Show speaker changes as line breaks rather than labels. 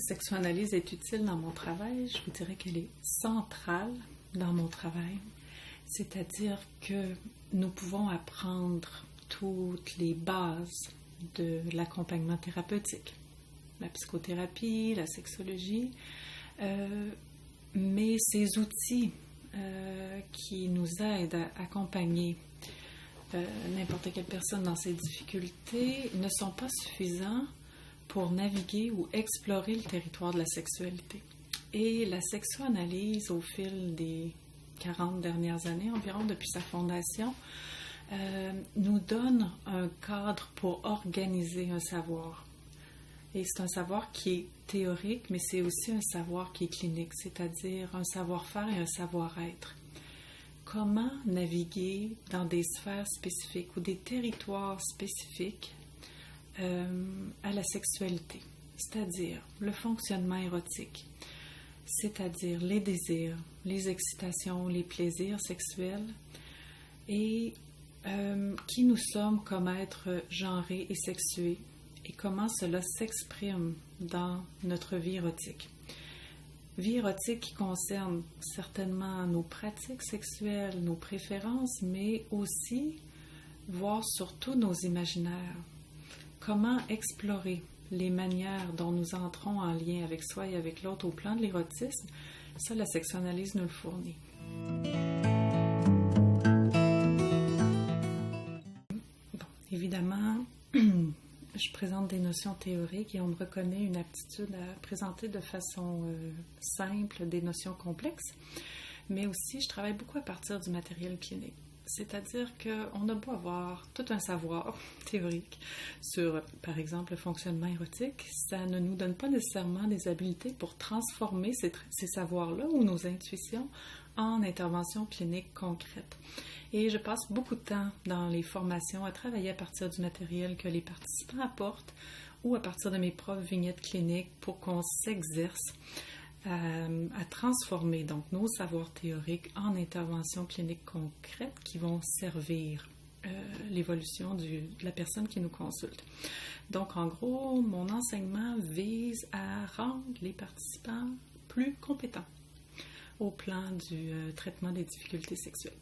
sexoanalyse est utile dans mon travail, je vous dirais qu'elle est centrale dans mon travail. C'est-à-dire que nous pouvons apprendre toutes les bases de l'accompagnement thérapeutique, la psychothérapie, la sexologie, mais ces outils qui nous aident à accompagner n'importe quelle personne dans ses difficultés ne sont pas suffisants pour naviguer ou explorer le territoire de la sexualité. Et la sexoanalyse, au fil des 40 dernières années environ, depuis sa fondation, nous donne un cadre pour organiser un savoir. Et c'est un savoir qui est théorique, mais c'est aussi un savoir qui est clinique, c'est-à-dire un savoir-faire et un savoir-être. Comment naviguer dans des sphères spécifiques ou des territoires spécifiques à la sexualité, c'est-à-dire le fonctionnement érotique, c'est-à-dire les désirs, les excitations, les plaisirs sexuels, et qui nous sommes comme êtres genrés et sexués, et comment cela s'exprime dans notre vie érotique. Vie érotique qui concerne certainement nos pratiques sexuelles, nos préférences, mais aussi, voire surtout nos imaginaires. Comment explorer les manières dont nous entrons en lien avec soi et avec l'autre au plan de l'érotisme, ça, la sexoanalyse nous le fournit. Bon, évidemment, je présente des notions théoriques et on me reconnaît une aptitude à présenter de façon simple des notions complexes, mais aussi je travaille beaucoup à partir du matériel clinique. C'est-à-dire qu'on a beau avoir tout un savoir théorique sur, par exemple, le fonctionnement érotique, ça ne nous donne pas nécessairement des habiletés pour transformer ces savoirs-là ou nos intuitions en interventions cliniques concrètes. Et je passe beaucoup de temps dans les formations à travailler à partir du matériel que les participants apportent ou à partir de mes propres vignettes cliniques pour qu'on s'exerce à transformer donc nos savoirs théoriques en interventions cliniques concrètes qui vont servir l'évolution de la personne qui nous consulte. Donc, en gros, mon enseignement vise à rendre les participants plus compétents au plan du traitement des difficultés sexuelles.